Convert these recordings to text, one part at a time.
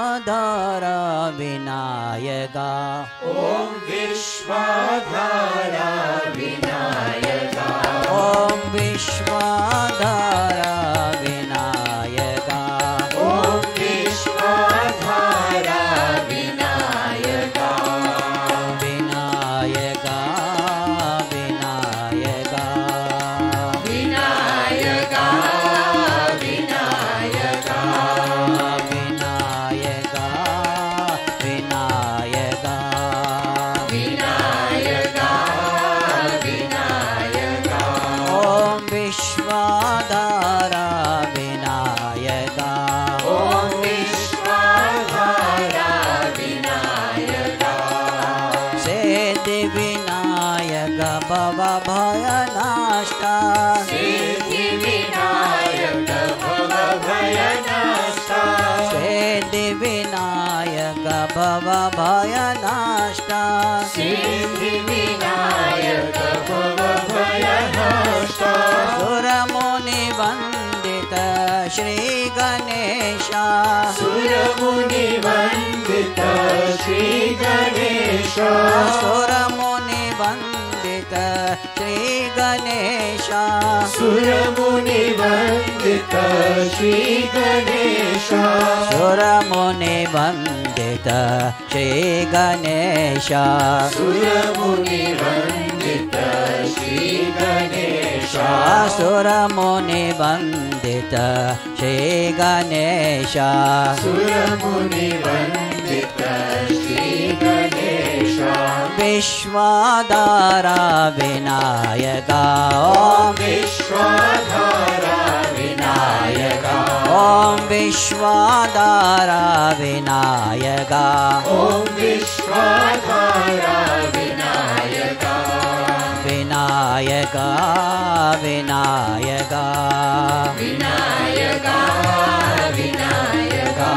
Vishvadhara vinayaga. Om Vishvadhara vinayaga. Om Vishvadhara vinayaga. Om Vishvadhara vinayaga. Vinayaga, vinayaga. Vinayaga, vinayaga. Vinayaga, vinayaga. Vinayaga, vinayaga. Om Vishvadhara vinayaga. Om Vishvadhara vinayaga. Siddhi vinayaga bhava bhayanashta. Siddhi vinayaga bhava bhayanashta. Siddhi vinayaga bhava bhayanashta. Siddhi vinayaga bhava bhayanashta. Suramuni vandita Shri Ganesha. Suramuni vandita Shri Ganesha. Suramuni vandita Shri Ganesha. Suramuni vandita Shri Ganesha. Suramuni vandita Shri Ganesha. Suramuni vandita Shri Ganesha. Suramuni vandita Shri Ganesha. Suramuni vandita Shri Ganesha. Vishvadhara vinayaga. Om Vishvadhara vinayaga. Om Vishvadhara vinayaga. Om Vishvadhara vinayaga. Vinayaga, vinayaga. Vinayaga, vinayaga.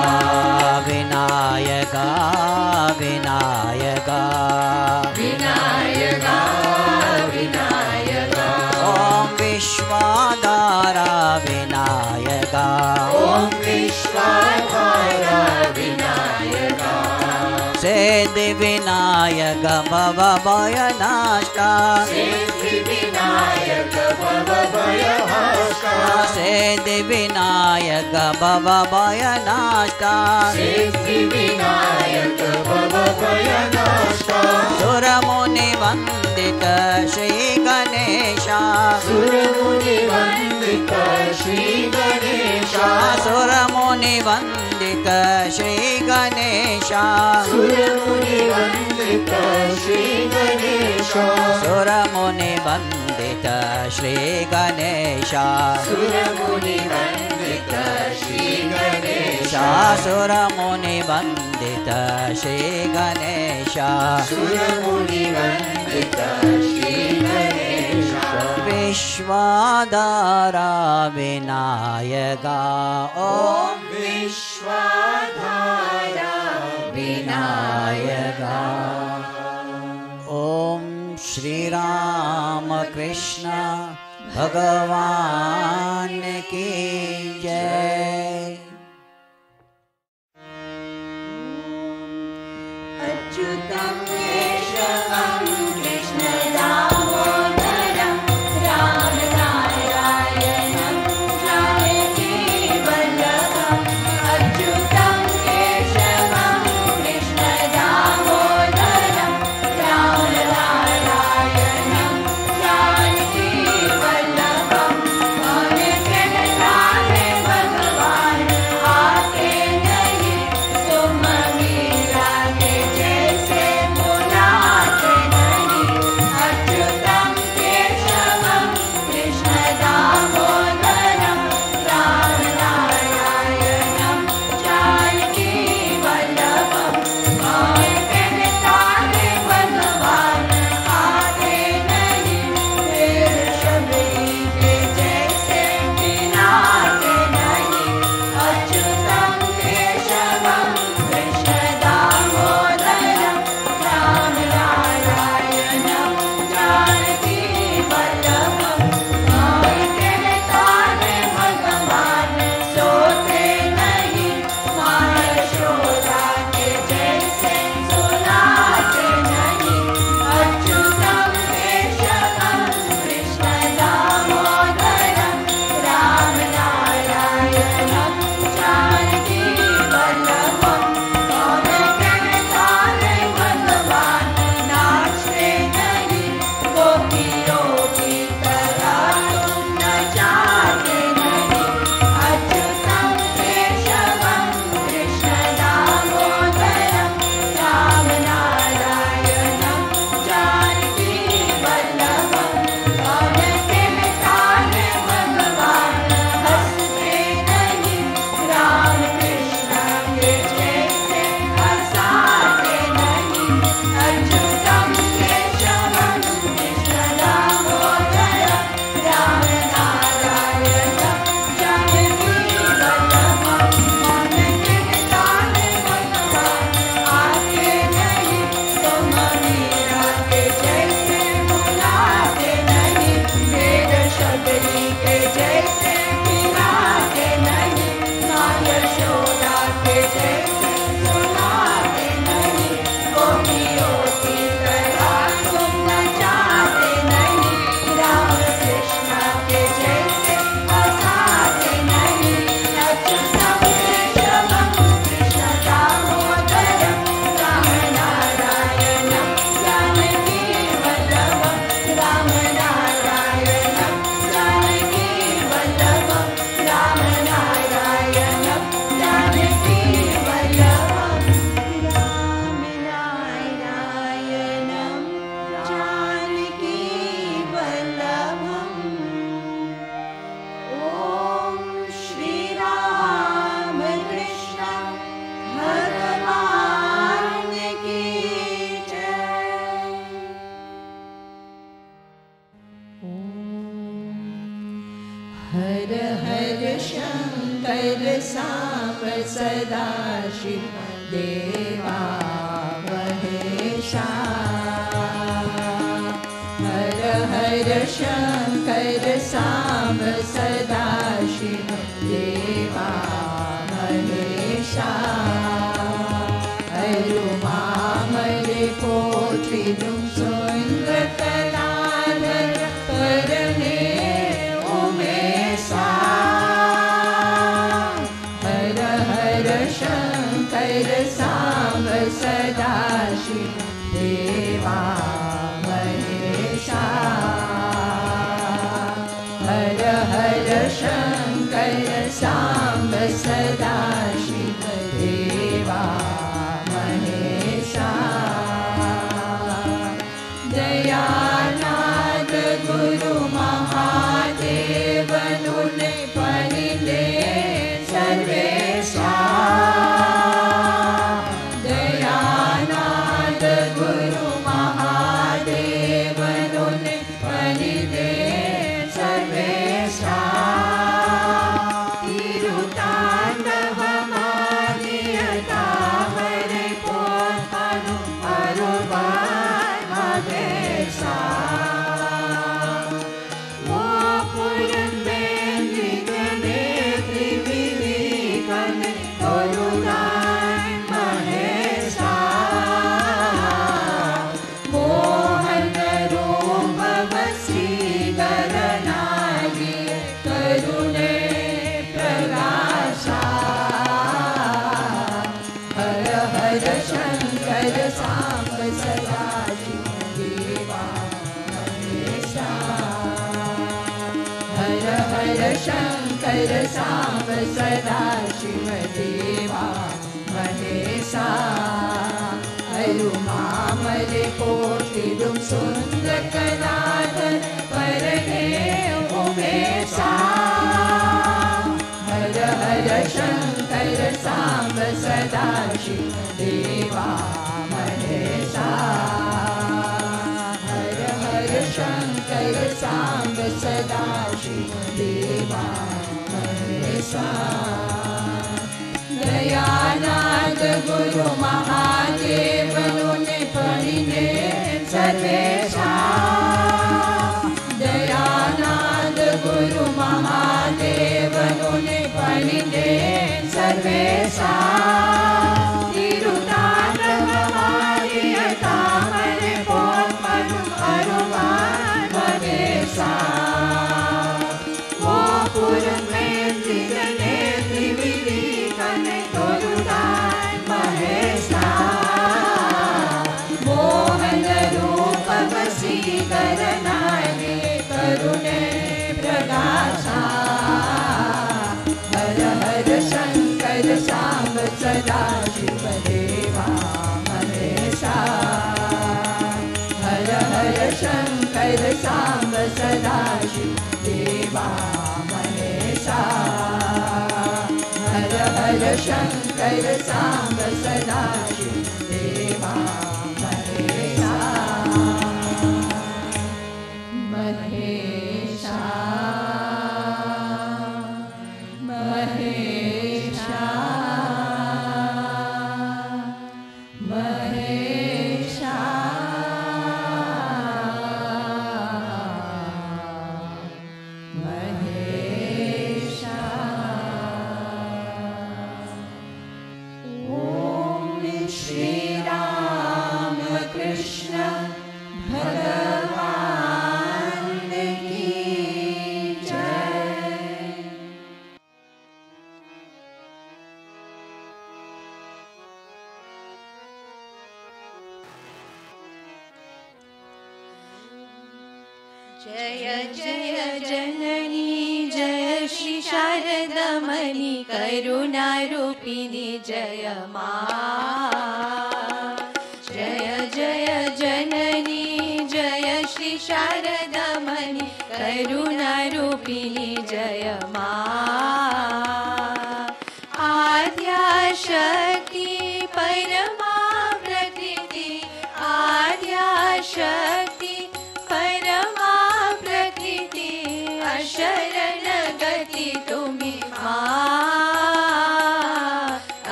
Vinayaga, vinayaga. Vinayaga, vinayaga. Om Vishvadhara vinayaga. Om Vishvadhara vinayaga. Siddhi vinayaga bhava bhayanashta. Siddhi vinayaga bhava bhayanashta. Siddhi vinayaga bhava bhayanashta. Siddhi vinayaga bhava bhayanashta. Suramuni vandita Shri Ganesha. Suramuni vandita Shri Ganesha. Suramuni vandita Shri Ganesha. Suramuni vandita Shri Ganesha. Suramuni vandita Shri Ganesha. Suramuni vandita Shri Ganesha. Suramuni vandita Shri Ganesha. Suramuni vandita Shri Ganesha. Vishvadhara vinayaga. Om Vishvadhara vinayaga. Om Shri Ramakrishna Bhagavan ki jai. Achyutam keshavam Krishna damodaram Rama Narayanam Janani vallabham. Achyutam keshavam Krishna damodaram Rama Narayanam Janani vallabham. Kaune कहता है भगवान आके नहीं तुम मीरा के जैसे मुझे शंकर सांब सदा शिव देवा महेशा अरुमा मरे पोत्रिदुं सुंदर कलाधर परने उमेशा हर हर शंकर सांब सदा शिव देवा महेशा हर हर शंकर सांब सदा शिव देवा महेशा दयानाथ गुरु महादेव नुने परिदे सर्वेशा दयानाथ गुरु महादेव नुने परिदे सर्वेशा तिरुतांडव मानियता हरे पोतानु अरुवाय महेशा वो पुरन में निगने त्रिविकन तोरुदाय महेशा मोहन रूप वसीकर नागी करुणे प्रकाशा हर हर शंकर सांब सदा शिव देवा महेशा हर हर शंकर सांब सदा शिव देवा महेशा अरुमा मरे कोटिदुं सुंदर कलाधर परने उमेशा हर हर शंकर सांब सदा शिव देवा महेशा हर हर शंकर सांब सदा शिव देवा महेशा दयानाथ गुरु महादेव नुने परिने सर्वेशा दयानाथ गुरु महादेव नुने परिने सर्वेशा तिरुतांडव मानियता हरे पोत्पनु अरुवाय महेशा वो पुरन में त्रिगणे त्रिविकन तोरुदाय महेशा मोहन रूप वसीकर नागे करुणे प्रकाशा हर हर शंकर सांब सदा शिव देवा महेशा हर हर शंकर सांब सदा शिव देवा महेशा हर हर शंकर सांब सदा शिव देवा महेशा महेशा महेशा महेशा महेशा ओम श्री रामकृष्ण भगवान की जय। जय जय जननी जय श्री शारदमणि करुणा रूपिणी जय मां जय जय जननी जय श्री शारदमणि करुणा रूपिणी जय मां आद्या शक्ति परमा प्रकृति आद्या शक्ति परमा प्रकृति अशरण गति तुम्ही मां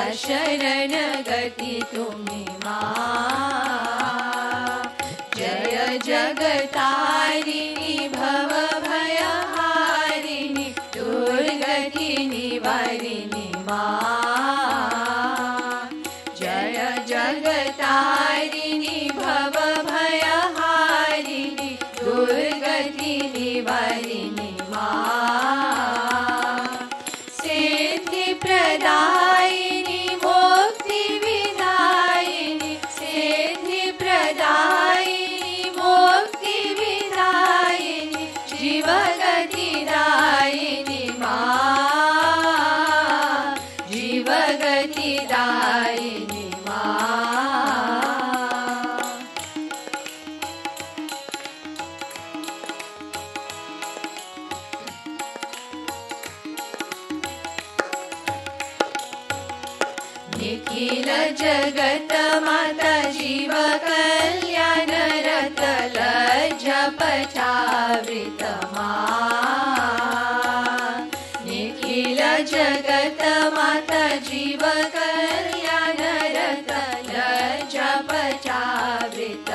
अशरण गति तुम्ही मां जय जगतारिणी भव जगतारिणी भव भयहारिणी दुर्गति निवारिणी सिद्धि प्रदायिनी मुक्ति विदायिनी सिद्धि प्रदायिनी मुक्ति विदायिनी जीवगति दायिनी जीवगति दायिनी निखिल जगत माता जीव कल्याण रत लज्जा पचावृत निखिल जगत माता जीव कल्याण रत लज्जा पचावृत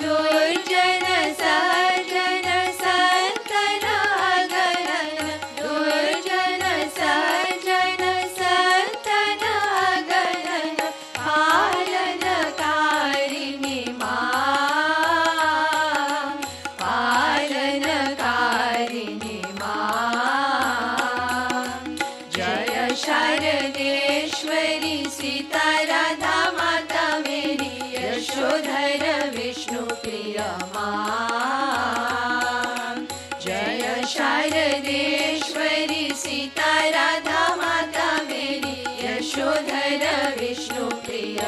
दुर्जन सज्जन संतन अगणन दुर्जन सज्जन संतन अगणन पालनकारिणी पालनकारिणी जय शारदेश्वरी सीता राधा माता मेरी यशोधर विष्णु प्रिय जय शारदेश्वरी सीता राधा माता मेरी यशोधर विष्णु प्रिय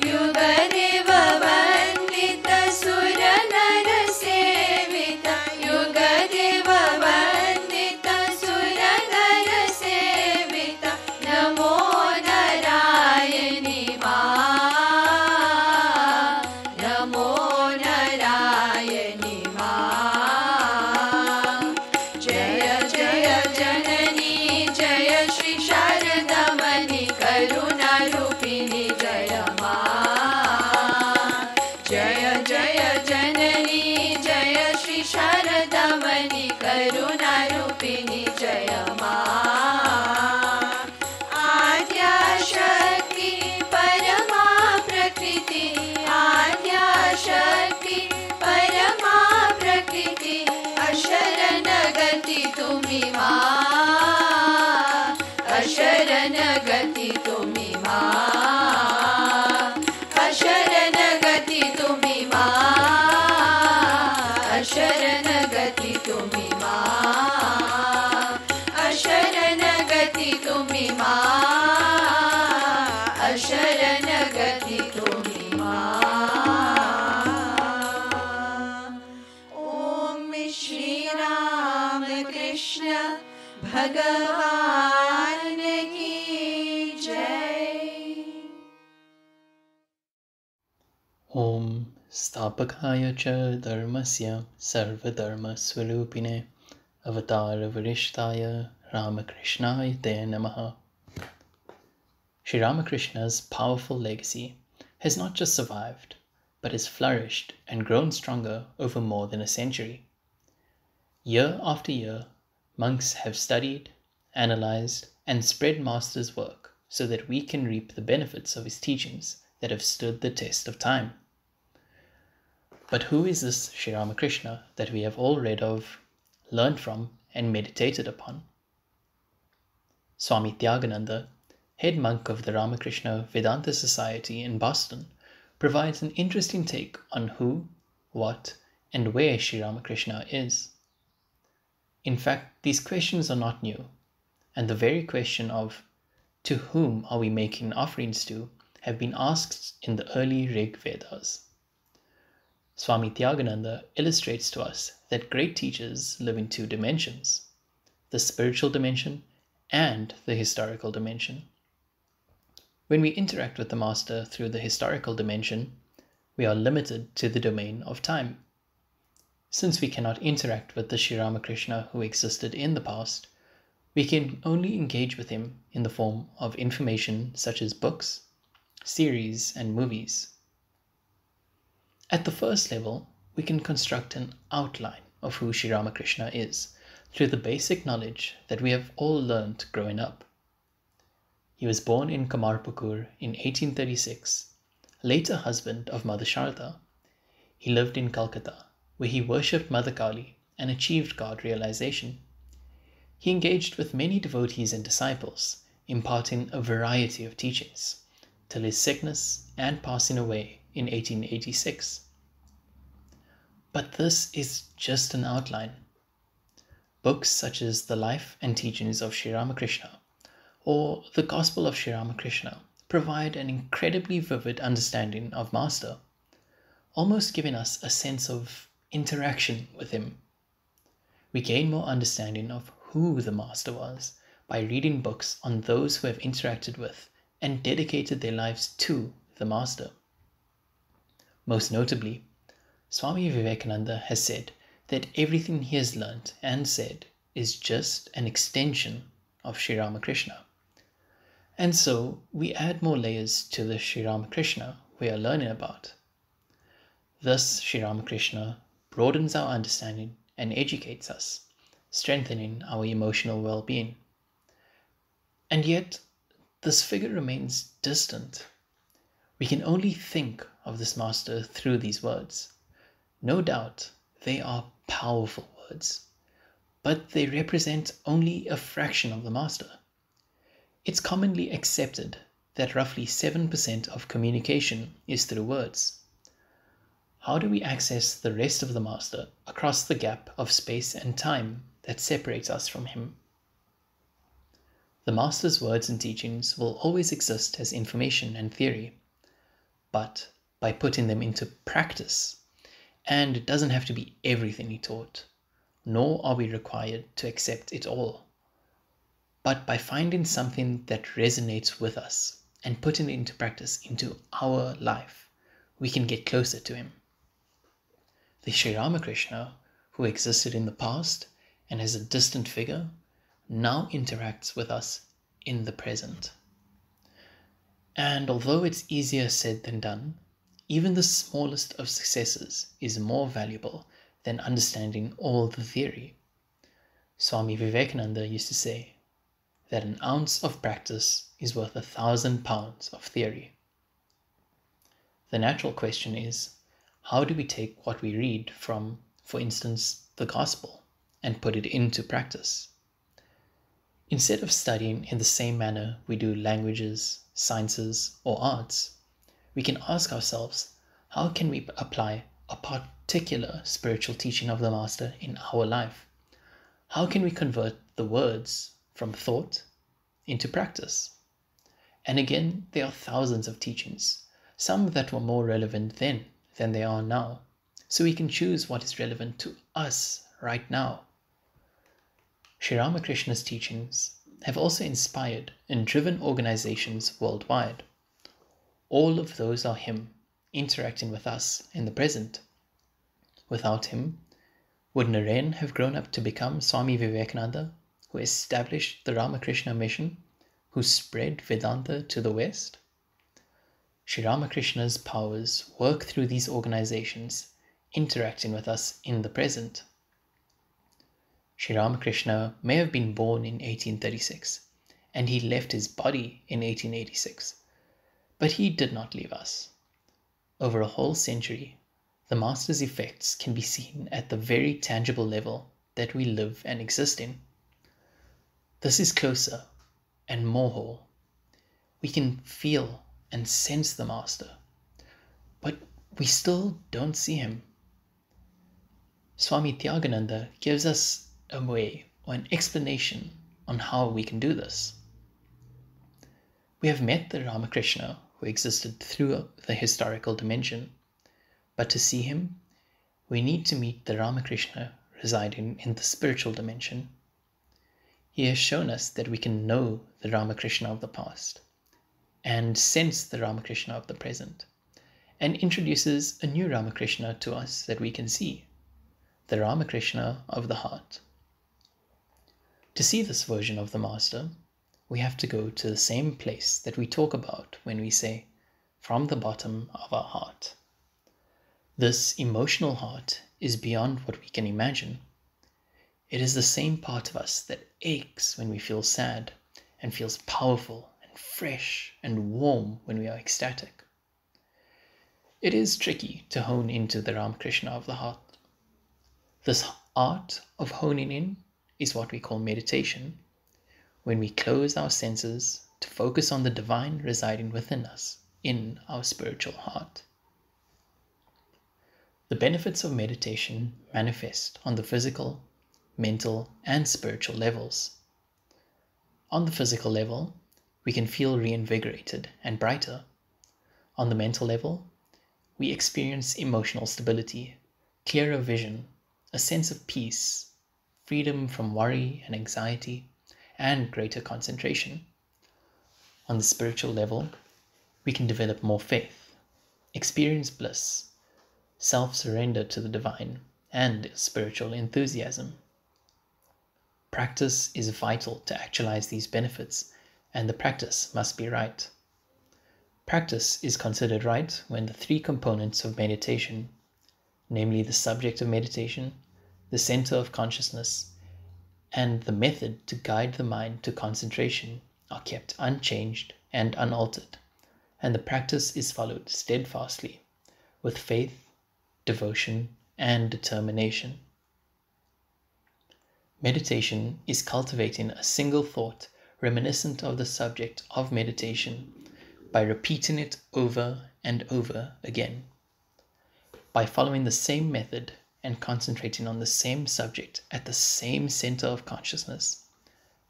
युगदेव वन्दित सुर नर सेवित युगदेव वन्दित सुर नर सेवित नमो नारायणी नमो नारायणी जय जय जननी जय श्री शारदा मणि करुणा रूपिणी जय जय जय जननी जय श्री शारदा मणि करुणा रूपिणी जय आद्या शक्ति परमा प्रकृति आद्या शक्ति परमा प्रकृति अशरण गति तुम्ही अशरण गति तुम्ही अशरण गति तुम्ही अशरण गति तुम्ही अशरण गति तुम्ही अशरण गति तुम्ही ओम श्री राम कृष्ण भगवान की जय। Om Stapakaya cha dharmasya sarvadharmaswarupine avatara varishtaya Ramakrishnaya te namaha. Sri Ramakrishna's powerful legacy has not just survived, but has flourished and grown stronger over more than a century. Year after year, monks have studied, analyzed, and spread Master's work so that we can reap the benefits of his teachings that have stood the test of time. But who is this Sri Ramakrishna that we have all read of, learned from, and meditated upon? Swami Tyagananda, head monk of the Ramakrishna Vedanta Society in Boston, provides an interesting take on who, what, and where Sri Ramakrishna is. In fact, these questions are not new, and the very question of to whom are we making offerings to have been asked in the early Rig Vedas. Swami Tyagananda illustrates to us that great teachers live in two dimensions, the spiritual dimension and the historical dimension. When we interact with the Master through the historical dimension, we are limited to the domain of time. Since we cannot interact with the Sri Ramakrishna who existed in the past, we can only engage with him in the form of information such as books, series, and movies. At the first level, we can construct an outline of who Sri Ramakrishna is, through the basic knowledge that we have all learnt growing up. He was born in Kamarpukur in 1836, later husband of Mother Sharda. He lived in Calcutta, where he worshipped Mother Kali and achieved God realization. He engaged with many devotees and disciples, imparting a variety of teachings, till his sickness and passing away in 1886. But this is just an outline. Books such as The Life and Teachings of Sri Ramakrishna or The Gospel of Sri Ramakrishna provide an incredibly vivid understanding of Master, almost giving us a sense of interaction with him. We gain more understanding of who the Master was by reading books on those who have interacted with and dedicated their lives to the Master. Most notably, Swami Vivekananda has said that everything he has learnt and said is just an extension of Sri Ramakrishna. And so we add more layers to the Sri Ramakrishna we are learning about. Thus, Sri Ramakrishna broadens our understanding and educates us, strengthening our emotional well-being. And yet, this figure remains distant. We can only think of this Master through these words. No doubt, they are powerful words, but they represent only a fraction of the Master. It's commonly accepted that roughly 7% of communication is through words. How do we access the rest of the Master across the gap of space and time that separates us from him? The Master's words and teachings will always exist as information and theory, but by putting them into practice, and it doesn't have to be everything he taught, nor are we required to accept it all, but by finding something that resonates with us and putting it into practice into our life, we can get closer to him. The Sri Ramakrishna, who existed in the past and as a distant figure, now interacts with us in the present. And although it's easier said than done, even the smallest of successes is more valuable than understanding all the theory. Swami Vivekananda used to say that an ounce of practice is worth 1,000 pounds of theory. The natural question is, how do we take what we read from, for instance, the Gospel and put it into practice? Instead of studying in the same manner we do languages, sciences, or arts, we can ask ourselves, how can we apply a particular spiritual teaching of the Master in our life? How can we convert the words from thought into practice? And again, there are thousands of teachings, some that were more relevant then than they are now, so we can choose what is relevant to us right now. Sri Ramakrishna's teachings have also inspired and driven organizations worldwide. All of those are him, interacting with us in the present. Without him, would Naren have grown up to become Swami Vivekananda, who established the Ramakrishna mission, who spread Vedanta to the West? Sri Ramakrishna's powers work through these organizations, interacting with us in the present. Sri Ramakrishna may have been born in 1836, and he left his body in 1886, but he did not leave us. Over a whole century, the Master's effects can be seen at the very tangible level that we live and exist in. This is closer and more whole. We can feel and sense the Master, but we still don't see him. Swami Tyagananda gives us a way or an explanation on how we can do this. We have met the Ramakrishna who existed through the historical dimension, but to see him, we need to meet the Ramakrishna residing in the spiritual dimension. He has shown us that we can know the Ramakrishna of the past and sense the Ramakrishna of the present, and introduces a new Ramakrishna to us that we can see, the Ramakrishna of the heart. To see this version of the Master, we have to go to the same place that we talk about when we say, from the bottom of our heart. This emotional heart is beyond what we can imagine. It is the same part of us that aches when we feel sad and feels powerful and fresh and warm when we are ecstatic. It is tricky to hone into the Ramakrishna of the heart. This art of honing in is what we call meditation, when we close our senses to focus on the divine residing within us, in our spiritual heart. The benefits of meditation manifest on the physical, mental, and spiritual levels. On the physical level, we can feel reinvigorated and brighter. On the mental level, we experience emotional stability, clearer vision, a sense of peace, freedom from worry and anxiety, and greater concentration. On the spiritual level, we can develop more faith, experience bliss, self-surrender to the divine, and spiritual enthusiasm. Practice is vital to actualize these benefits, and the practice must be right. Practice is considered right when the three components of meditation, namely the subject of meditation, the center of consciousness, and the method to guide the mind to concentration, are kept unchanged and unaltered, and the practice is followed steadfastly with faith, devotion, and determination. Meditation is cultivating a single thought reminiscent of the subject of meditation by repeating it over and over again. By following the same method and concentrating on the same subject at the same center of consciousness,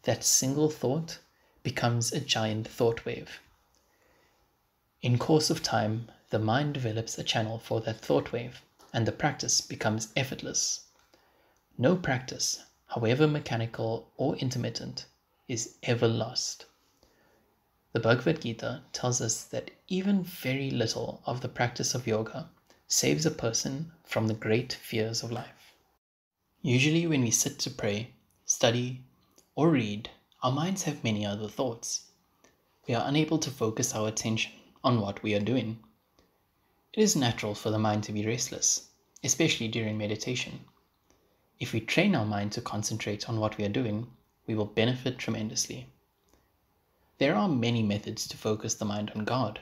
that single thought becomes a giant thought wave. In course of time, the mind develops a channel for that thought wave, and the practice becomes effortless. No practice, however mechanical or intermittent, is ever lost. The Bhagavad Gita tells us that even very little of the practice of yoga saves a person from the great fears of life. Usually when we sit to pray, study, or read, our minds have many other thoughts. We are unable to focus our attention on what we are doing. It is natural for the mind to be restless, especially during meditation. If we train our mind to concentrate on what we are doing, we will benefit tremendously. There are many methods to focus the mind on God.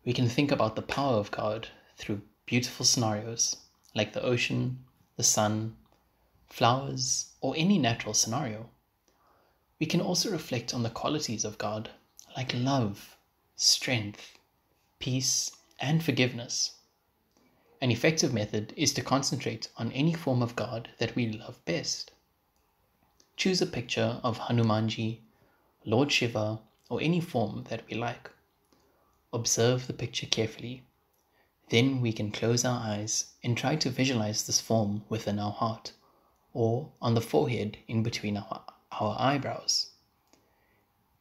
We can think about the power of God through beautiful scenarios like the ocean, the sun, flowers, or any natural scenario. We can also reflect on the qualities of God like love, strength, peace, and forgiveness. An effective method is to concentrate on any form of God that we love best. Choose a picture of Hanumanji, Lord Shiva, or any form that we like. Observe the picture carefully. Then we can close our eyes and try to visualize this form within our heart, or on the forehead in between our eyebrows.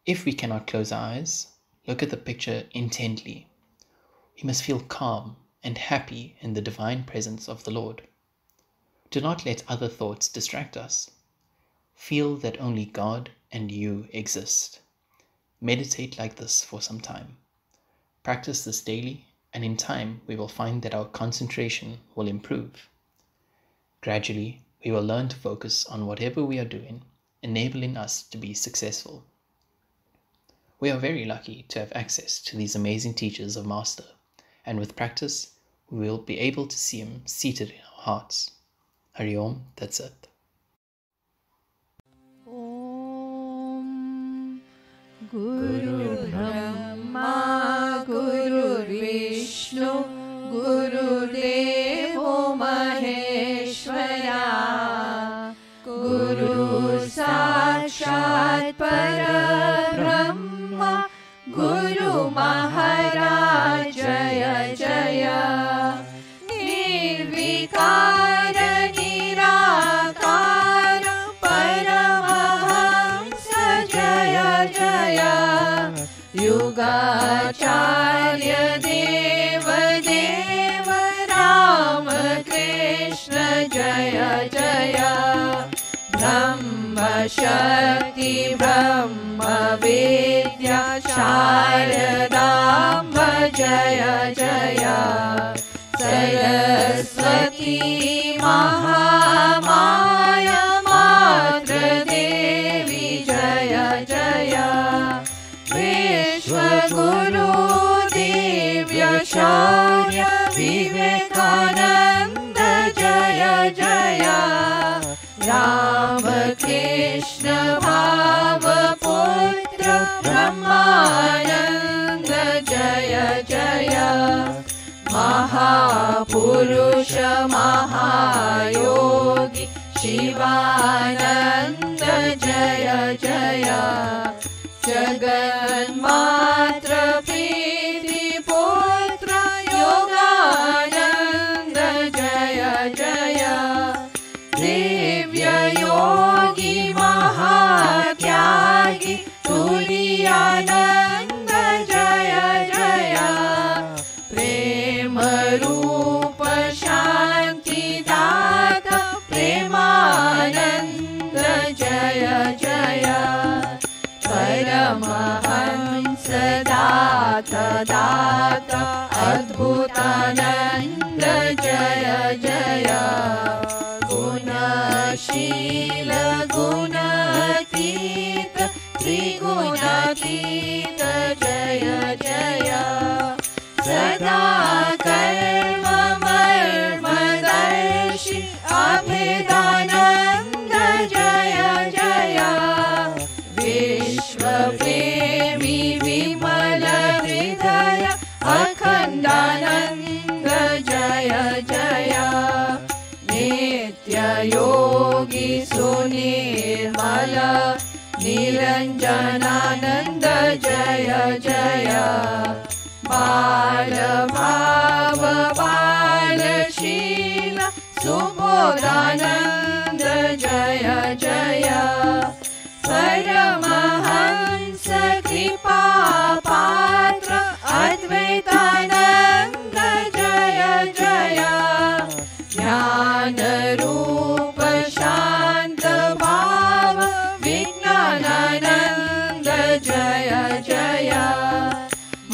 If we cannot close our eyes, look at the picture intently. We must feel calm and happy in the divine presence of the Lord. Do not let other thoughts distract us. Feel that only God and you exist. Meditate like this for some time. Practice this daily, and in time we will find that our concentration will improve. Gradually, we will learn to focus on whatever we are doing, enabling us to be successful. We are very lucky to have access to these amazing teachers of Master, and with practice, we will be able to see him seated in our hearts. Hari Om, that's it. Om Gurur Brahma Gurur Vishnu Gurur Devo Maheshwara Guru Sakshat Parabrahma Guru Maharaj Jaya Jaya Nirvikara Nirakara Paramahamsa Jaya Jaya Yugacharya Deva Deva Ramakrishna Jaya Jaya Brahma Shakti Brahma Vidya Sharadamba Jaya Jaya Saraswati Mahamaya गुरु दिव्य शौर्य विवेकानंद जय जय रामकृष्ण भाव पुत्र ब्रह्मानंद जय जय महापुरुष महायोगी शिवानंद जय जय जगन्मात्र प्रीति पुत्र योगानंद जय जय दिव्य योगी महात्यागी तुरीयानंद जय जय प्रेम रूप शांति दाता प्रेमानंद जय जय परमहंस दाता दाता अद्भुतानंद जय जय गुणशील गुणातीत त्रिगुणातीत जय जय सदा कर्म मर्मदर्शि अभेदानंद जय जय विश्वप्रेमी विमल हृदय अखंडानंद जय जय नित्य योगी सुनिर्मल निरंजनानंद जय जय बाल भाव बालशील सुबोधानंद जय जय परमहंस कृपा पात्र अद्वैतानंद जय जय ज्ञान रूप शांत भाव विज्ञानानंद जय जय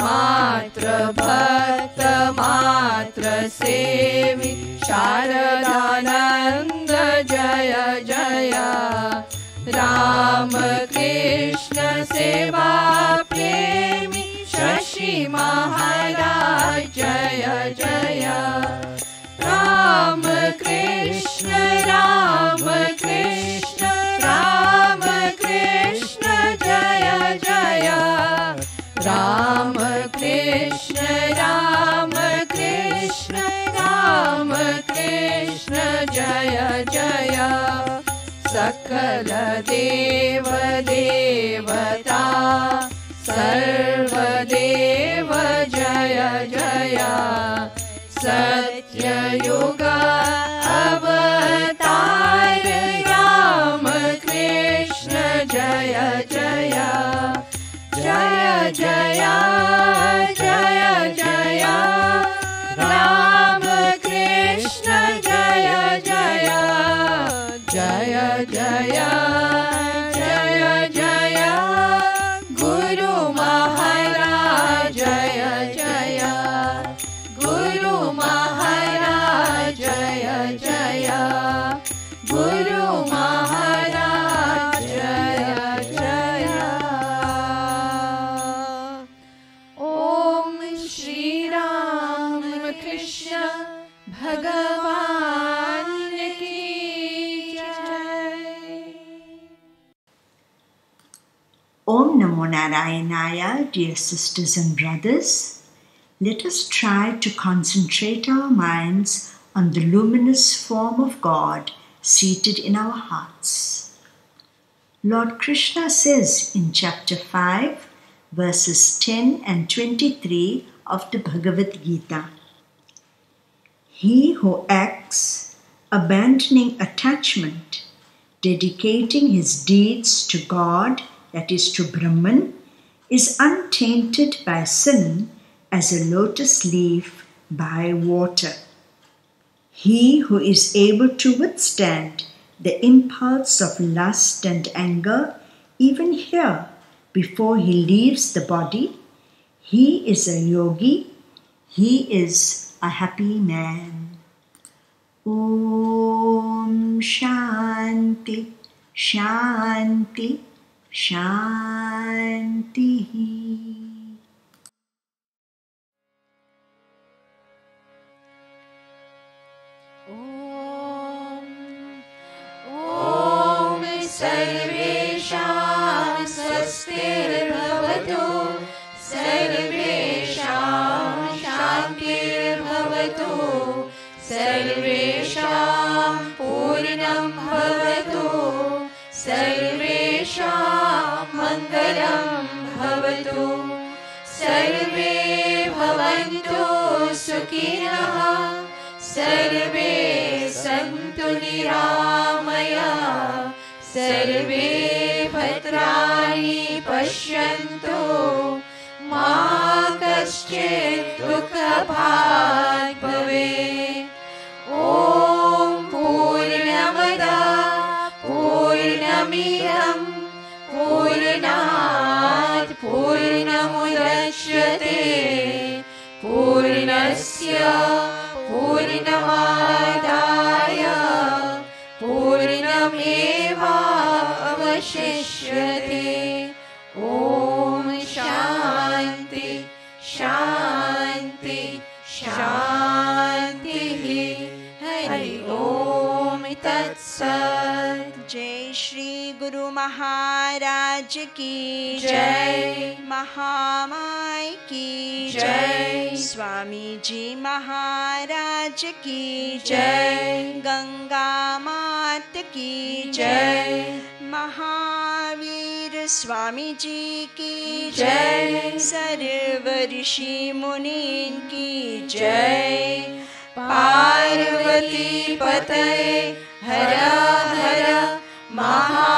मात्र भक्त मात्र सेवी शारदानंद जय जय राम कृष्ण सेवा प्रेमी शशि महाराज जय जय राम कृष्ण राम कृष्ण राम कृष्ण जय जय राम कृष्ण राम कृष्ण राम कृष्ण जय जय सकल देव देवता सर्वदेव जय जय सत्ययुग अवतार राम कृष्ण जय जय जय जय जय जय राम कृष्ण जय जय जय जय जय जय गुरु महाराज जय जय गुरु महाराज जय जय गुरु महाराज जय जय ओम श्री राम कृष्ण भगवान की जय। Om Namo Narayanaya, dear sisters and brothers. Let us try to concentrate our minds on the luminous form of God seated in our hearts. Lord Krishna says in chapter 5, verses 10 and 23 of the Bhagavad Gita, He who acts, abandoning attachment, dedicating his deeds to God, that is to Brahman, is untainted by sin as a lotus leaf by water. He who is able to withstand the impulse of lust and anger, even here, before he leaves the body, he is a yogi, he is a happy man. Om Shanti, Shanti, Shanti. भवतु सर्वेषां शान्तिर्भवतु सर्वेषां पूर्णं भवतु सर्वेषां मङ्गलं भवतु सर्वे भवन्तु सुखिनः सर्वे सन्तु निरामयाः सर्वे भद्राणि पश्यन्तु मा कश्चित् दुःखभाग् भवेत् ॐ पूर्णमदः पूर्णमिदं पूर्णात् पूर्णमुदच्यते पूर्णस्य पूर्णमादाय पूर्णमेवावशिष्यते ॐ शान्ति शान्ति शान्तिः हरि ओम तत्सत्। जय श्री गुरु महाराज की जय। महामाई की जय। स्वामी जी महाराज की जय। गंगा मात की जय। महावीर स्वामी जी की जय। सर्व ऋषि मुनीन की जय। पार्वती पतये हर हर महा